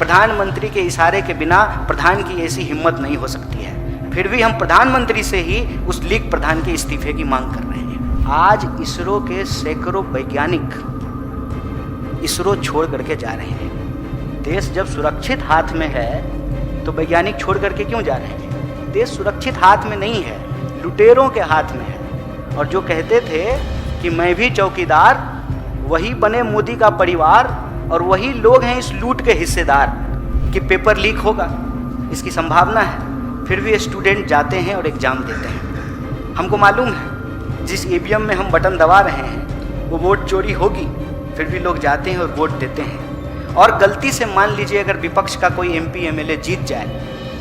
प्रधानमंत्री के इशारे के बिना प्रधान की ऐसी हिम्मत नहीं हो सकती है। फिर भी हम प्रधानमंत्री से ही उस लीग प्रधान के इस्तीफे की मांग कर रहे हैं। आज इसरो के सैकड़ों वैज्ञानिक इसरो छोड़ करके जा रहे हैं। देश जब सुरक्षित हाथ में है तो वैज्ञानिक छोड़ करके क्यों जा रहे हैं? देश सुरक्षित हाथ में नहीं है, लुटेरों के हाथ में है। और जो कहते थे कि मैं भी चौकीदार, वही बने मोदी का परिवार और वही लोग हैं इस लूट के हिस्सेदार। कि पेपर लीक होगा इसकी संभावना है, फिर भी स्टूडेंट जाते हैं और एग्ज़ाम देते हैं। हमको मालूम है जिस ईवीएम में हम बटन दबा रहे हैं वो वोट चोरी होगी, फिर भी लोग जाते हैं और वोट देते हैं। और गलती से मान लीजिए अगर विपक्ष का कोई एमपी एमएलए जीत जाए,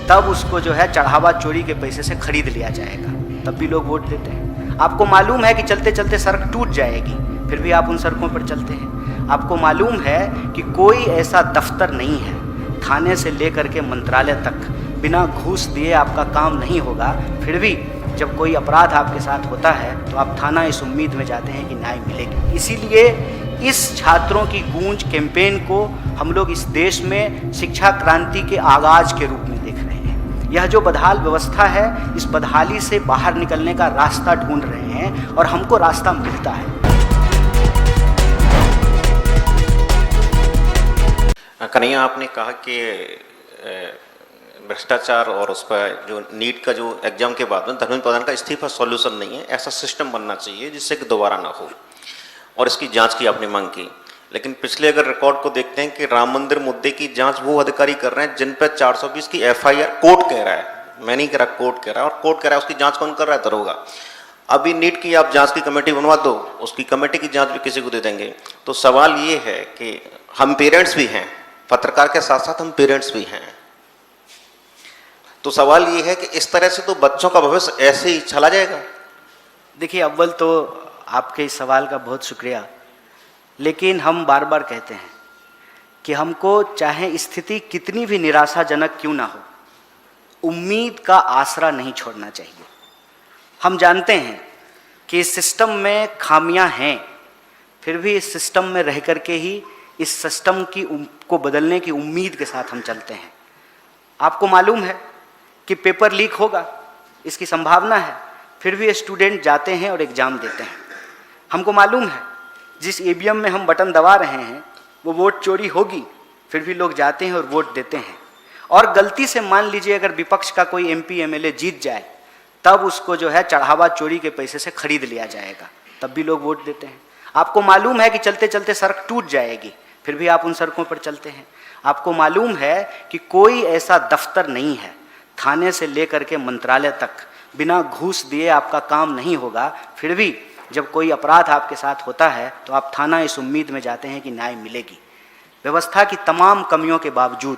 तब उसको जो है चढ़ावा चोरी के पैसे से खरीद लिया जाएगा, तब भी लोग वोट देते हैं। आपको मालूम है कि चलते चलते सड़क टूट जाएगी, फिर भी आप उन सड़कों पर चलते हैं। आपको मालूम है कि कोई ऐसा दफ्तर नहीं है, थाने से लेकर के मंत्रालय तक, बिना घूस दिए आपका काम नहीं होगा। फिर भी जब कोई अपराध आपके साथ होता है तो आप थाना इस उम्मीद में जाते हैं कि न्याय मिलेगी। इसीलिए इस छात्रों की गूंज कैंपेन को हम लोग इस देश में शिक्षा क्रांति के आगाज के रूप में देख रहे हैं। यह जो बदहाल व्यवस्था है, इस बदहाली से बाहर निकलने का रास्ता ढूंढ रहे हैं और हमको रास्ता मिलता है। कन्हैया, आपने कहा कि भ्रष्टाचार और उस पर जो नीट का जो एग्जाम के बाद में धर्मेंद्र प्रधान का इस्तीफा सॉल्यूशन नहीं है, ऐसा सिस्टम बनना चाहिए जिससे कि दोबारा ना हो, और इसकी जांच की आपने मांग की। लेकिन पिछले अगर रिकॉर्ड को देखते हैं कि राम मंदिर मुद्दे की जांच वो अधिकारी कर रहे हैं जिन पर 420 की एफआईआर कोर्ट कह रहा है, मैं नहीं कह रहा, कोर्ट कह रहा है, और कोर्ट कह रहा है उसकी जांच कौन कर रहा है? दरोगा। अभी नीट की आप जांच की कमेटी बनवा दो, उसकी कमेटी की जांच भी किसी को दे देंगे। तो सवाल ये है कि हम पेरेंट्स भी हैं, पत्रकार के साथ साथ हम पेरेंट्स भी हैं, तो सवाल ये है कि इस तरह से तो बच्चों का भविष्य ऐसे ही चला जाएगा। देखिए, अव्वल तो आपके इस सवाल का बहुत शुक्रिया, लेकिन हम बार बार कहते हैं कि हमको चाहे स्थिति कितनी भी निराशाजनक क्यों ना हो, उम्मीद का आसरा नहीं छोड़ना चाहिए। हम जानते हैं कि इस सिस्टम में खामियां हैं, फिर भी इस सिस्टम में रह करके ही इस सिस्टम को बदलने की उम्मीद के साथ हम चलते हैं। आपको मालूम है कि पेपर लीक होगा इसकी संभावना है, फिर भी स्टूडेंट जाते हैं और एग्ज़ाम देते हैं। हमको मालूम है जिस ईवीएम में हम बटन दबा रहे हैं वो वोट चोरी होगी, फिर भी लोग जाते हैं और वोट देते हैं। और गलती से मान लीजिए अगर विपक्ष का कोई एमपी एमएलए जीत जाए, तब उसको जो है चढ़ावा चोरी के पैसे से खरीद लिया जाएगा, तब भी लोग वोट देते हैं। आपको मालूम है कि चलते चलते सड़क टूट जाएगी, फिर भी आप उन सड़कों पर चलते हैं। आपको मालूम है कि कोई ऐसा दफ्तर नहीं है, थाने से लेकर के मंत्रालय तक, बिना घूस दिए आपका काम नहीं होगा। फिर भी जब कोई अपराध आपके साथ होता है तो आप थाना इस उम्मीद में जाते हैं कि न्याय मिलेगी। व्यवस्था की तमाम कमियों के बावजूद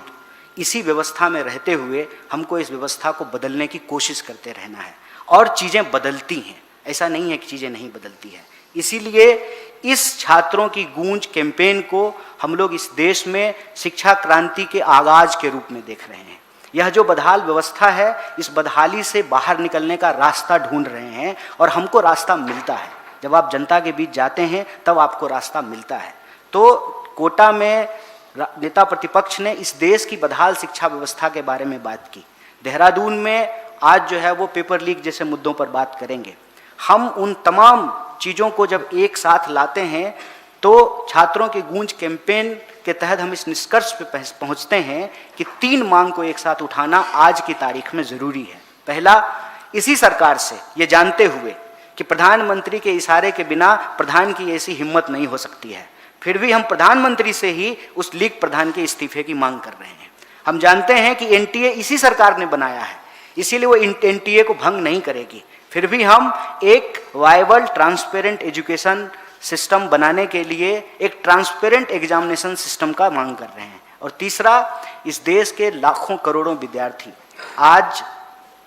इसी व्यवस्था में रहते हुए हमको इस व्यवस्था को बदलने की कोशिश करते रहना है। और चीज़ें बदलती हैं, ऐसा नहीं है कि चीज़ें नहीं बदलती हैं। इसीलिए इस छात्रों की गूंज कैंपेन को हम लोग इस देश में शिक्षा क्रांति के आगाज के रूप में देख रहे हैं। यह जो बदहाल व्यवस्था है, इस बदहाली से बाहर निकलने का रास्ता ढूंढ रहे हैं और हमको रास्ता मिलता है। जब आप जनता के बीच जाते हैं तब आपको रास्ता मिलता है। तो कोटा में नेता प्रतिपक्ष ने इस देश की बदहाल शिक्षा व्यवस्था के बारे में बात की। देहरादून में आज जो है वो पेपर लीक जैसे मुद्दों पर बात करेंगे। हम उन तमाम चीज़ों को जब एक साथ लाते हैं तो छात्रों के गूंज कैंपेन के तहत हम इस निष्कर्ष पे पहुंचते हैं कि 3 मांग को एक साथ उठाना आज की तारीख में ज़रूरी है। पहला, इसी सरकार से ये जानते हुए कि प्रधानमंत्री के इशारे के बिना प्रधान की ऐसी हिम्मत नहीं हो सकती है, फिर भी हम प्रधानमंत्री से ही उस लीग प्रधान के इस्तीफे की मांग कर रहे हैं। हम जानते हैं कि एनटीए इसी सरकार ने बनाया है, इसीलिए वो एनटीए को भंग नहीं करेगी। फिर भी हम एक वायबल ट्रांसपेरेंट एजुकेशन सिस्टम बनाने के लिए एक ट्रांसपेरेंट एग्जामिनेशन सिस्टम का मांग कर रहे हैं। और तीसरा, इस देश के लाखों करोड़ों विद्यार्थी आज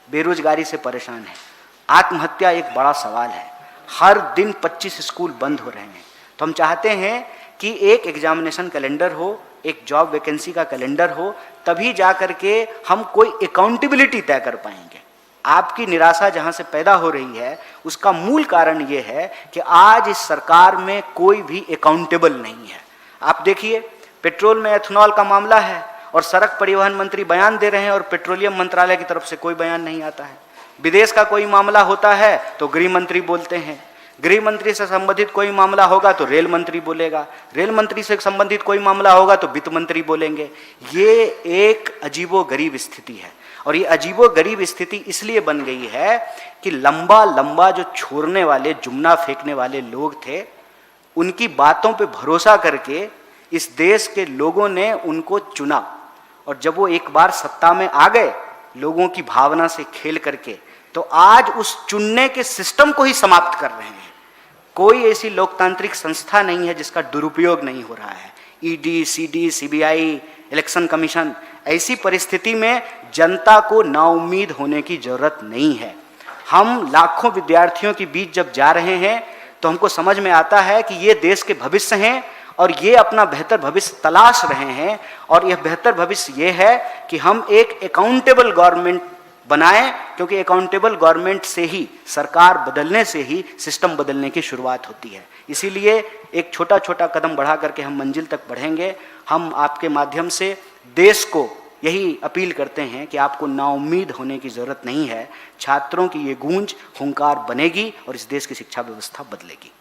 बेरोजगारी से परेशान हैं। आत्महत्या एक बड़ा सवाल है। हर दिन 25 स्कूल बंद हो रहे हैं। तो हम चाहते हैं कि एक एग्जामिनेशन कैलेंडर हो, एक जॉब वैकेंसी का कैलेंडर हो, तभी जा कर के हम कोई अकाउंटेबिलिटी तय कर पाएंगे। आपकी निराशा जहां से पैदा हो रही है उसका मूल कारण ये है कि आज इस सरकार में कोई भी अकाउंटेबल नहीं है। आप देखिए, पेट्रोल में एथेनॉल का मामला है और सड़क परिवहन मंत्री बयान दे रहे हैं और पेट्रोलियम मंत्रालय की तरफ से कोई बयान नहीं आता है। विदेश का कोई मामला होता है तो गृह मंत्री बोलते हैं, गृह मंत्री से संबंधित कोई मामला होगा तो रेल मंत्री बोलेगा, रेल मंत्री से संबंधित कोई मामला होगा तो वित्त मंत्री बोलेंगे। ये एक अजीबोगरीब स्थिति है और ये अजीबोगरीब स्थिति इसलिए बन गई है कि लंबा लंबा जो छोड़ने वाले, जुमना फेंकने वाले लोग थे, उनकी बातों पे भरोसा करके इस देश के लोगों ने उनको चुना और जब वो एक बार सत्ता में आ गए लोगों की भावना से खेल करके, तो आज उस चुनने के सिस्टम को ही समाप्त कर रहे हैं। कोई ऐसी लोकतांत्रिक संस्था नहीं है जिसका दुरुपयोग नहीं हो रहा है। ED, CD, CBI, election commission, ऐसी परिस्थिति में जनता को नाउम्मीद होने की जरूरत नहीं है। हम लाखों विद्यार्थियों के बीच जब जा रहे हैं तो हमको समझ में आता है कि ये देश के भविष्य हैं और ये अपना बेहतर भविष्य तलाश रहे हैं और यह बेहतर भविष्य ये है कि हम एक अकाउंटेबल गवर्नमेंट बनाएं, क्योंकि अकाउंटेबल गवर्नमेंट से ही, सरकार बदलने से ही सिस्टम बदलने की शुरुआत होती है। इसीलिए एक छोटा छोटा कदम बढ़ा करके हम मंजिल तक बढ़ेंगे। हम आपके माध्यम से देश को यही अपील करते हैं कि आपको नाउम्मीद होने की जरूरत नहीं है। छात्रों की ये गूंज हुंकार बनेगी और इस देश की शिक्षा व्यवस्था बदलेगी।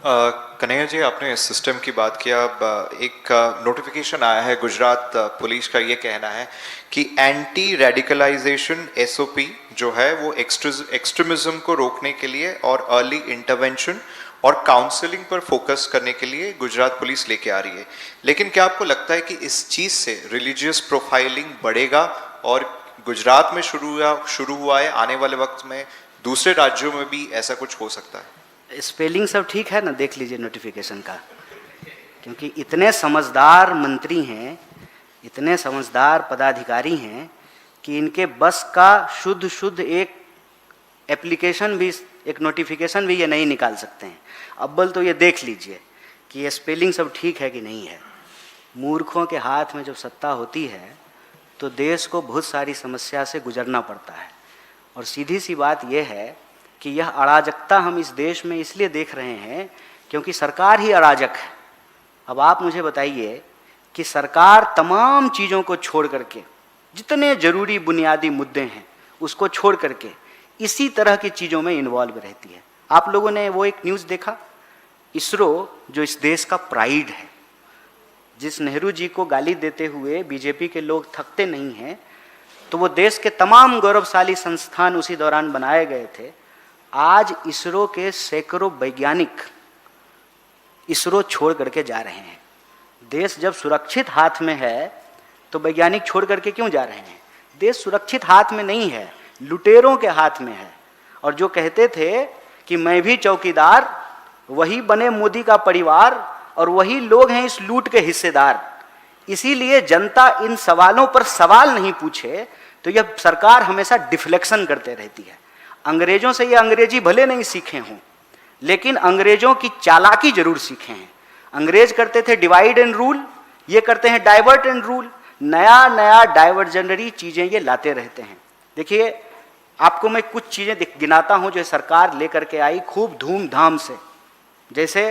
कन्हैया जी, आपने इस सिस्टम की बात किया। अब एक नोटिफिकेशन आया है गुजरात पुलिस का, ये कहना है कि एंटी रेडिकलाइजेशन एसओपी जो है वो एक्सट्रीमिज्म को रोकने के लिए और अर्ली इंटरवेंशन और काउंसलिंग पर फोकस करने के लिए गुजरात पुलिस लेके आ रही है। लेकिन क्या आपको लगता है कि इस चीज़ से रिलीजियस प्रोफाइलिंग बढ़ेगा और गुजरात में शुरू हुआ है, आने वाले वक्त में दूसरे राज्यों में भी ऐसा कुछ हो सकता है? स्पेलिंग सब ठीक है ना, देख लीजिए नोटिफिकेशन का, क्योंकि इतने समझदार मंत्री हैं, इतने समझदार पदाधिकारी हैं कि इनके बस का शुद्ध एक एप्लीकेशन भी, एक नोटिफिकेशन भी ये नहीं निकाल सकते हैं। अव्वल तो ये देख लीजिए कि ये स्पेलिंग सब ठीक है कि नहीं है। मूर्खों के हाथ में जब सत्ता होती है तो देश को बहुत सारी समस्या से गुजरना पड़ता है और सीधी सी बात यह है कि यह अराजकता हम इस देश में इसलिए देख रहे हैं क्योंकि सरकार ही अराजक है। अब आप मुझे बताइए कि सरकार तमाम चीज़ों को छोड़ करके, जितने जरूरी बुनियादी मुद्दे हैं उसको छोड़ करके इसी तरह की चीज़ों में इन्वॉल्व रहती है। आप लोगों ने वो एक न्यूज़ देखा, इसरो जो इस देश का प्राइड है, जिस नेहरू जी को गाली देते हुए बीजेपी के लोग थकते नहीं हैं, तो वो देश के तमाम गौरवशाली संस्थान उसी दौरान बनाए गए थे। आज इसरो के सैकड़ों वैज्ञानिक इसरो छोड़ करके जा रहे हैं। देश जब सुरक्षित हाथ में है तो वैज्ञानिक छोड़ करके क्यों जा रहे हैं? देश सुरक्षित हाथ में नहीं है, लुटेरों के हाथ में है। और जो कहते थे कि मैं भी चौकीदार, वही बने मोदी का परिवार और वही लोग हैं इस लूट के हिस्सेदार। इसीलिए जनता इन सवालों पर सवाल नहीं पूछे तो यह सरकार हमेशा डिफ्लेक्शन करते रहती है। अंग्रेजों से ये अंग्रेजी भले नहीं सीखे हों, लेकिन अंग्रेजों की चालाकी जरूर सीखे हैं। अंग्रेज करते थे डिवाइड एंड रूल, ये करते हैं डाइवर्ट एंड रूल। नया नया डाइवर्जनरी चीज़ें ये लाते रहते हैं। देखिए, आपको मैं कुछ चीज़ें गिनाता हूं जो सरकार लेकर के आई खूब धूमधाम से। जैसे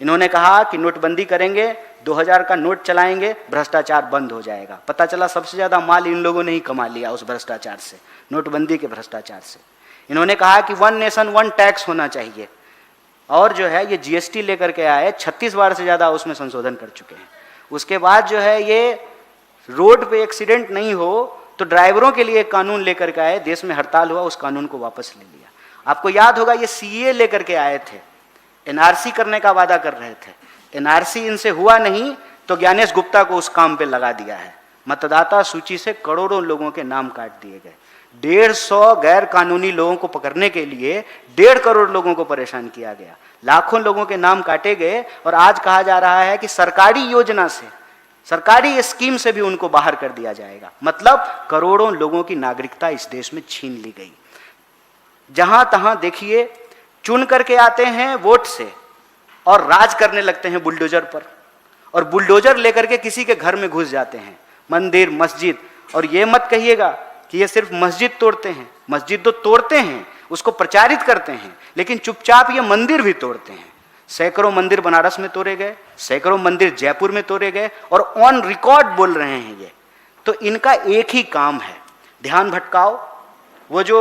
इन्होंने कहा कि नोटबंदी करेंगे, 2000 का नोट चलाएंगे, भ्रष्टाचार बंद हो जाएगा। पता चला सबसे ज़्यादा माल इन लोगों ने ही कमा लिया उस भ्रष्टाचार से, नोटबंदी के भ्रष्टाचार से। इन्होंने कहा कि 1 नेशन 1 टैक्स होना चाहिए, और जो है ये जीएसटी लेकर के आए, 36 बार से ज़्यादा उसमें संशोधन कर चुके हैं। उसके बाद जो है ये रोड पे एक्सीडेंट नहीं हो तो ड्राइवरों के लिए एक कानून लेकर के आए, देश में हड़ताल हुआ, उस कानून को वापस ले लिया। आपको याद होगा ये सीए लेकर के आए थे, एनआरसी करने का वादा कर रहे थे, एनआरसी इनसे हुआ नहीं तो ज्ञानेश गुप्ता को उस काम पे लगा दिया है। मतदाता सूची से करोड़ों लोगों के नाम काट दिए गए। 150 गैर कानूनी लोगों को पकड़ने के लिए 1.5 करोड़ लोगों को परेशान किया गया, लाखों लोगों के नाम काटे गए। और आज कहा जा रहा है कि सरकारी योजना से, सरकारी स्कीम से भी उनको बाहर कर दिया जाएगा। मतलब करोड़ों लोगों की नागरिकता इस देश में छीन ली गई। जहां तहां देखिए, चुन करके आते हैं वोट से और राज करने लगते हैं बुलडोजर पर, और बुलडोजर लेकर के किसी के घर में घुस जाते हैं, मंदिर, मस्जिद। और ये मत कहिएगा कि ये सिर्फ मस्जिद तोड़ते हैं, मस्जिद तो तोड़ते हैं, उसको प्रचारित करते हैं, लेकिन चुपचाप ये मंदिर भी तोड़ते हैं। सैकड़ों मंदिर बनारस में तोड़े गए, सैकड़ों मंदिर जयपुर में तोड़े गए, और ऑन रिकॉर्ड बोल रहे हैं ये तो इनका एक ही काम है, ध्यान भटकाओ। वो जो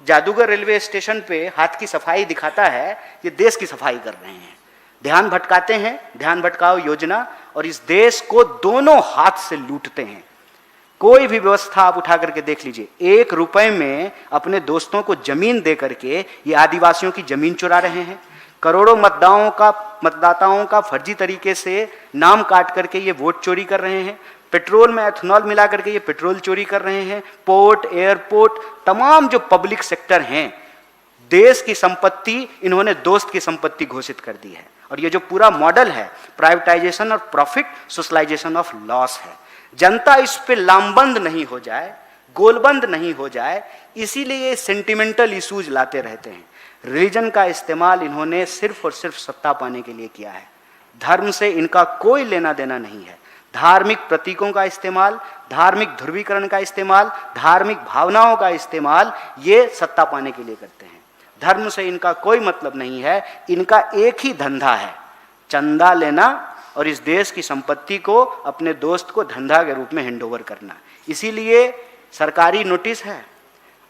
जादूगर रेलवे स्टेशन पे हाथ की सफाई दिखाता है, ये देश की सफाई कर रहे हैं, ध्यान भटकाते हैं, ध्यान भटकाओ योजना, और इस देश को दोनों हाथ से लूटते हैं। कोई भी व्यवस्था आप उठा करके देख लीजिए, 1 रुपए में अपने दोस्तों को जमीन दे करके ये आदिवासियों की जमीन चुरा रहे हैं। करोड़ों मतदाताओं का फर्जी तरीके से नाम काट करके ये वोट चोरी कर रहे हैं। पेट्रोल में एथेनॉल मिला करके ये पेट्रोल चोरी कर रहे हैं। पोर्ट, एयरपोर्ट, तमाम जो पब्लिक सेक्टर हैं, देश की संपत्ति इन्होंने दोस्त की संपत्ति घोषित कर दी है। और ये जो पूरा मॉडल है, प्राइवेटाइजेशन और प्रॉफिट सोशलाइजेशन ऑफ लॉस है। जनता इस पे लामबंद नहीं हो जाए, गोलबंद नहीं हो जाए, इसीलिए ये सेंटिमेंटल इश्यूज लाते रहते हैं। रिलीजन का इस्तेमाल इन्होंने सिर्फ और सिर्फ सत्ता पाने के लिए किया है। धर्म से इनका कोई लेना देना नहीं है। धार्मिक प्रतीकों का इस्तेमाल, धार्मिक ध्रुवीकरण का इस्तेमाल, धार्मिक भावनाओं का इस्तेमाल ये सत्ता पाने के लिए करते हैं। धर्म से इनका कोई मतलब नहीं है। इनका एक ही धंधा है, चंदा लेना और इस देश की संपत्ति को अपने दोस्त को धंधा के रूप में हैंडओवर करना। इसीलिए सरकारी नोटिस है,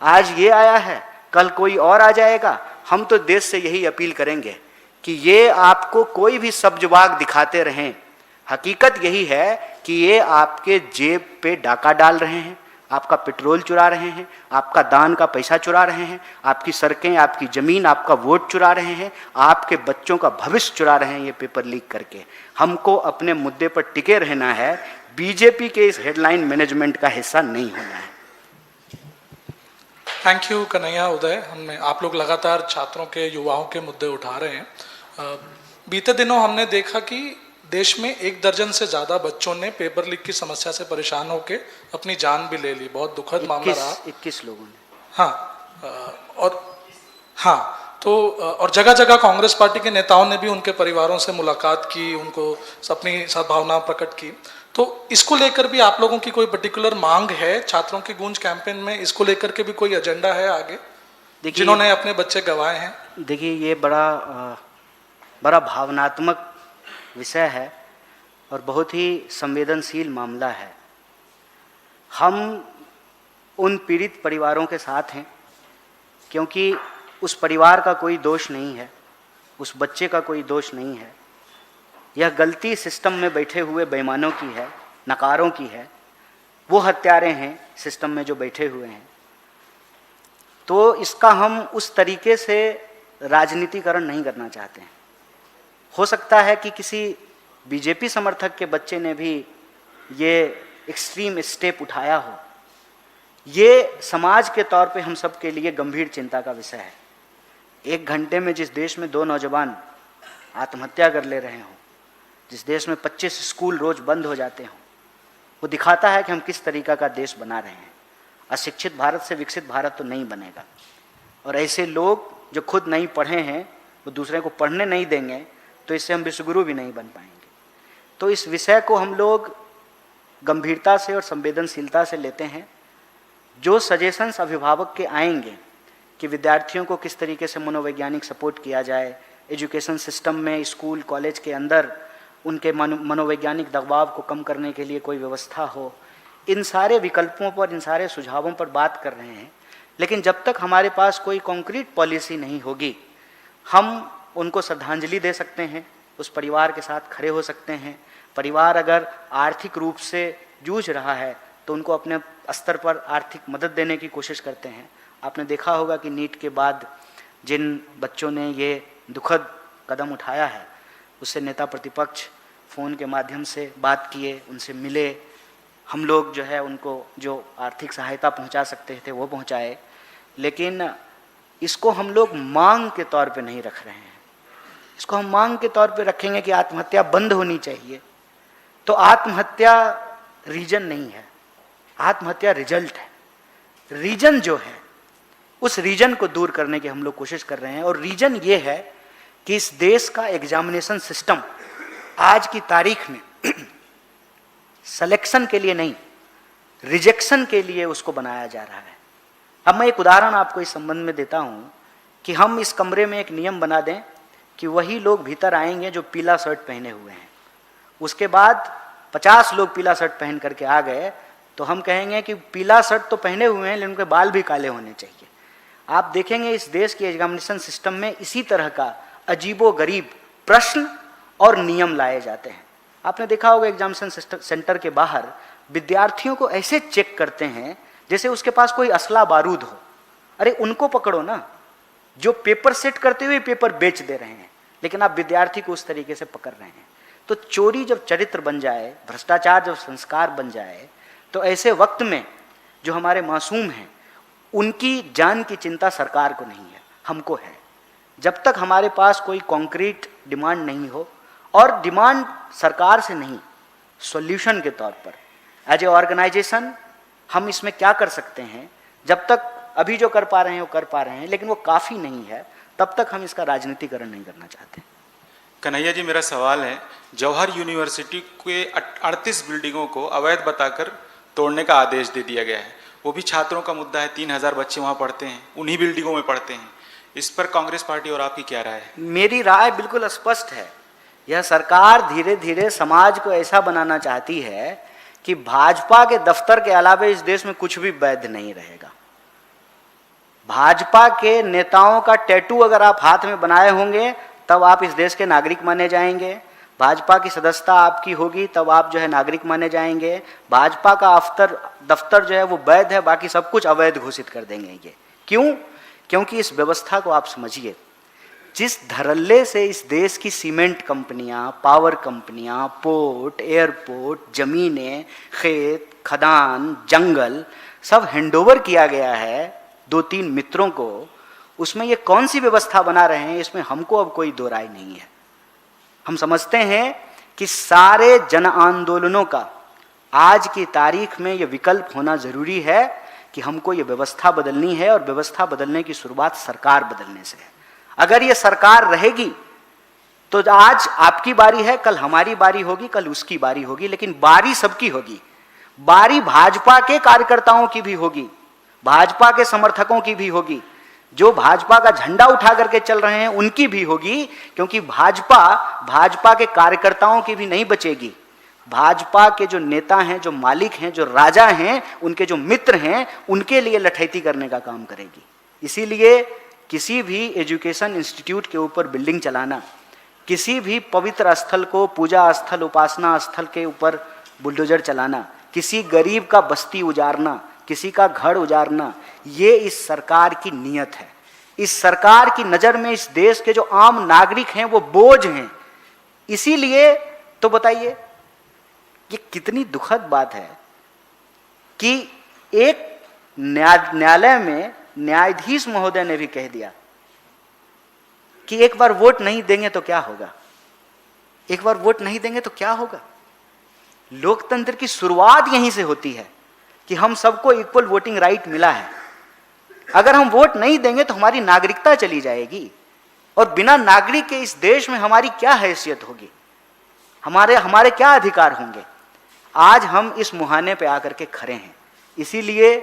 आज ये आया है, कल कोई और आ जाएगा। हम तो देश से यही अपील करेंगे कि ये आपको कोई भी सब्जवाग दिखाते रहें, हकीकत यही है कि ये आपके जेब पे डाका डाल रहे हैं, आपका पेट्रोल चुरा रहे हैं, आपका दान का पैसा चुरा रहे हैं, आपकी सड़कें, आपकी ज़मीन, आपका वोट चुरा रहे हैं, आपके बच्चों का भविष्य चुरा रहे हैं ये पेपर लीक करके। हमको अपने मुद्दे पर टिके रहना है, बीजेपी के इस हेडलाइन मैनेजमेंट का हिस्सा नहीं होना है। थैंक यू कन्हैया, उदय। आप लोग लगातार छात्रों के, युवाओं के मुद्दे उठा रहे हैं। बीते दिनों हमने देखा कि देश में 1 दर्जन से ज़्यादा बच्चों ने पेपर लीक की समस्या से परेशान होकर अपनी जान भी ले ली। बहुत दुखद मामला रहा। 21 लोगों ने। और जगह जगह कांग्रेस पार्टी के नेताओं ने भी उनके परिवारों से मुलाकात की, उनको अपनी सद्भावना प्रकट की। तो इसको लेकर भी आप लोगों की कोई पर्टिकुलर मांग है? छात्रों की गूंज कैंपेन में इसको लेकर के भी कोई एजेंडा है आगे, जिन्होंने अपने बच्चे गंवाए हैं? देखिए, ये बड़ा भावनात्मक विषय है और बहुत ही संवेदनशील मामला है। हम उन पीड़ित परिवारों के साथ हैं, क्योंकि उस परिवार का कोई दोष नहीं है, उस बच्चे का कोई दोष नहीं है। यह गलती सिस्टम में बैठे हुए बेईमानों की है, नकारों की है। वो हत्यारे हैं सिस्टम में जो बैठे हुए हैं। तो इसका हम उस तरीके से राजनीतिकरण नहीं करना चाहते हैं। हो सकता है कि किसी बीजेपी समर्थक के बच्चे ने भी ये एक्सट्रीम स्टेप उठाया हो। ये समाज के तौर पे हम सब के लिए गंभीर चिंता का विषय है। 1 घंटे में जिस देश में 2 नौजवान आत्महत्या कर ले रहे हों, जिस देश में 25 स्कूल रोज बंद हो जाते हों, वो दिखाता है कि हम किस तरीका का देश बना रहे हैं। अशिक्षित भारत से विकसित भारत तो नहीं बनेगा। और ऐसे लोग जो खुद नहीं पढ़े हैं, वो दूसरे को पढ़ने नहीं देंगे, तो इससे हम विश्वगुरु भी नहीं बन पाएंगे। तो इस विषय को हम लोग गंभीरता से और संवेदनशीलता से लेते हैं। जो सजेशंस अभिभावक के आएंगे कि विद्यार्थियों को किस तरीके से मनोवैज्ञानिक सपोर्ट किया जाए, एजुकेशन सिस्टम में, स्कूल कॉलेज के अंदर उनके मनोवैज्ञानिक दबाव को कम करने के लिए कोई व्यवस्था हो, इन सारे विकल्पों पर, इन सारे सुझावों पर बात कर रहे हैं। लेकिन जब तक हमारे पास कोई कॉन्क्रीट पॉलिसी नहीं होगी, हम उनको श्रद्धांजलि दे सकते हैं, उस परिवार के साथ खड़े हो सकते हैं। परिवार अगर आर्थिक रूप से जूझ रहा है तो उनको अपने स्तर पर आर्थिक मदद देने की कोशिश करते हैं। आपने देखा होगा कि नीट के बाद जिन बच्चों ने ये दुखद कदम उठाया है, उससे नेता प्रतिपक्ष फ़ोन के माध्यम से बात किए, उनसे मिले। हम लोग जो है उनको जो आर्थिक सहायता पहुंचा सकते थे वो पहुंचाए। लेकिन इसको हम लोग मांग के तौर पे नहीं रख रहे हैं। इसको हम मांग के तौर पे रखेंगे कि आत्महत्या बंद होनी चाहिए, तो आत्महत्या रीजन नहीं है, आत्महत्या रिजल्ट है। रीजन जो है, उस रीजन को दूर करने की हम लोग कोशिश कर रहे हैं। और रीजन ये है कि इस देश का एग्जामिनेशन सिस्टम आज की तारीख में सिलेक्शन के लिए नहीं, रिजेक्शन के लिए उसको बनाया जा रहा है। अब मैं एक उदाहरण आपको इस संबंध में देता हूं कि हम इस कमरे में एक नियम बना दें कि वही लोग भीतर आएंगे जो पीला शर्ट पहने हुए हैं। उसके बाद 50 लोग पीला शर्ट पहन करके आ गए तो हम कहेंगे कि पीला शर्ट तो पहने हुए हैं लेकिन उनके बाल भी काले होने चाहिए। आप देखेंगे इस देश के एग्जामिनेशन सिस्टम में इसी तरह का अजीबोगरीब प्रश्न और नियम लाए जाते हैं। आपने देखा होगा एग्जामिनेशन सेंटर के बाहर विद्यार्थियों को ऐसे चेक करते हैं जैसे उसके पास कोई असला बारूद हो। अरे उनको पकड़ो ना, जो पेपर सेट करते हुए पेपर बेच दे रहे हैं, लेकिन आप विद्यार्थी को उस तरीके से पकड़ रहे हैं। तो चोरी जब चरित्र बन जाए, भ्रष्टाचार जब संस्कार बन जाए, तो ऐसे वक्त में जो हमारे मासूम हैं उनकी जान की चिंता सरकार को नहीं है, हमको है। जब तक हमारे पास कोई कॉन्क्रीट डिमांड नहीं हो, और डिमांड सरकार से नहीं, सॉल्यूशन के तौर पर एज ए ऑर्गेनाइजेशन हम इसमें क्या कर सकते हैं, जब तक अभी जो कर पा रहे हैं वो कर पा रहे हैं, लेकिन वो काफ़ी नहीं है, तब तक हम इसका राजनीतिकरण नहीं करना चाहते। कन्हैया जी, मेरा सवाल है, जवाहर यूनिवर्सिटी के 38 बिल्डिंगों को अवैध बताकर तोड़ने का आदेश दे दिया गया है। वो भी छात्रों का मुद्दा है, 3000 बच्चे वहाँ पढ़ते हैं, उन्हीं बिल्डिंगों में पढ़ते हैं। इस पर कांग्रेस पार्टी और आपकी क्या राय है? मेरी राय बिल्कुल स्पष्ट है। यह सरकार धीरे धीरे समाज को ऐसा बनाना चाहती है कि भाजपा के दफ्तर के अलावा इस देश में कुछ भी वैध नहीं रहेगा। भाजपा के नेताओं का टैटू अगर आप हाथ में बनाए होंगे तब आप इस देश के नागरिक माने जाएंगे। भाजपा की सदस्यता आपकी होगी तब आप जो है नागरिक माने जाएंगे। भाजपा का दफ्तर जो है वो वैध है, बाकी सब कुछ अवैध घोषित कर देंगे। ये क्यों? क्योंकि इस व्यवस्था को आप समझिए, जिस धड़ल्ले से इस देश की सीमेंट कंपनियां, पावर कंपनियां, पोर्ट, एयरपोर्ट, जमीनें, खेत, खदान, जंगल सब हैंडओवर किया गया है 2-3 मित्रों को, उसमें ये कौन सी व्यवस्था बना रहे हैं, इसमें हमको अब कोई दो राय नहीं है। हम समझते हैं कि सारे जन आंदोलनों का आज की तारीख में ये विकल्प होना जरूरी है कि हमको ये व्यवस्था बदलनी है, और व्यवस्था बदलने की शुरुआत सरकार बदलने से है। अगर ये सरकार रहेगी तो आज आपकी बारी है, कल हमारी बारी होगी, कल उसकी बारी होगी, लेकिन बारी सबकी होगी। बारी भाजपा के कार्यकर्ताओं की भी होगी, भाजपा के समर्थकों की भी होगी, जो भाजपा का झंडा उठा करके चल रहे हैं उनकी भी होगी, क्योंकि भाजपा के कार्यकर्ताओं की भी नहीं बचेगी। भाजपा के जो नेता हैं, जो मालिक हैं, जो राजा हैं, उनके जो मित्र हैं, उनके लिए लठैती करने का काम करेगी। इसीलिए किसी भी एजुकेशन इंस्टीट्यूट के ऊपर बिल्डिंग चलाना, किसी भी पवित्र स्थल को, पूजा स्थल, उपासना स्थल के ऊपर बुलडोजर चलाना, किसी गरीब का बस्ती उजाड़ना, किसी का घर उजाड़ना, ये इस सरकार की नीयत है। इस सरकार की नज़र में इस देश के जो आम नागरिक हैं वो बोझ हैं। इसीलिए तो बताइए, ये कितनी दुखद बात है कि एक न्यायालय में न्यायाधीश महोदय ने भी कह दिया कि एक बार वोट नहीं देंगे तो क्या होगा, एक बार वोट नहीं देंगे तो क्या होगा। लोकतंत्र की शुरुआत यहीं से होती है कि हम सबको इक्वल वोटिंग राइट मिला है। अगर हम वोट नहीं देंगे तो हमारी नागरिकता चली जाएगी, और बिना नागरिक के इस देश में हमारी क्या हैसियत होगी, हमारे क्या अधिकार होंगे। आज हम इस मुहाने पे आकर के खड़े हैं। इसीलिए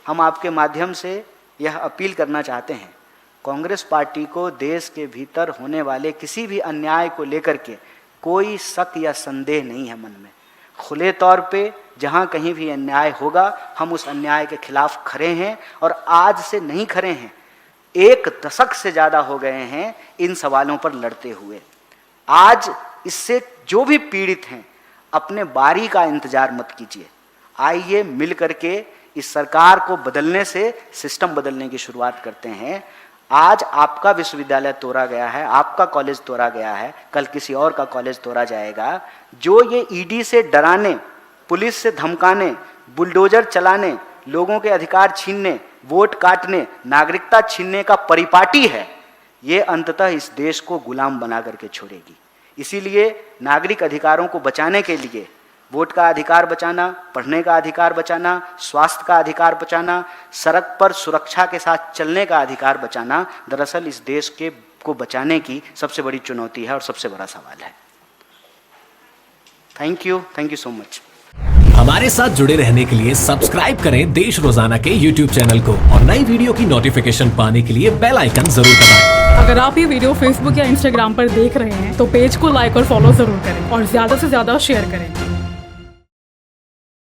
हम आपके माध्यम से यह अपील करना चाहते हैं, कांग्रेस पार्टी को देश के भीतर होने वाले किसी भी अन्याय को लेकर के कोई शक या संदेह नहीं है मन में। खुले तौर पे जहाँ कहीं भी अन्याय होगा हम उस अन्याय के खिलाफ खड़े हैं, और आज से नहीं खड़े हैं, 1 दशक से ज़्यादा हो गए हैं इन सवालों पर लड़ते हुए। आज इससे जो भी पीड़ित हैं अपने बारी का इंतजार मत कीजिए, आइए मिल करके इस सरकार को बदलने से सिस्टम बदलने की शुरुआत करते हैं। आज आपका विश्वविद्यालय तोड़ा गया है, आपका कॉलेज तोड़ा गया है, कल किसी और का कॉलेज तोड़ा जाएगा। जो ये ईडी से डराने, पुलिस से धमकाने, बुलडोजर चलाने, लोगों के अधिकार छीनने, वोट काटने, नागरिकता छीनने का परिपाटी है, ये अंततः इस देश को गुलाम बना करके छोड़ेगी। इसीलिए नागरिक अधिकारों को बचाने के लिए वोट का अधिकार बचाना, पढ़ने का अधिकार बचाना, स्वास्थ्य का अधिकार बचाना, सड़क पर सुरक्षा के साथ चलने का अधिकार बचाना, दरअसल इस देश को बचाने की सबसे बड़ी चुनौती है और सबसे बड़ा सवाल है। Thank you so much. हमारे साथ जुड़े रहने के लिए सब्सक्राइब करें देश रोजाना के YouTube चैनल को, और नई वीडियो की नोटिफिकेशन पाने के लिए बेल आइकन जरूर दबाएं। अगर आप ये वीडियो Facebook या Instagram पर देख रहे हैं तो पेज को लाइक और फॉलो जरूर करें, और ज्यादा से ज्यादा शेयर करें।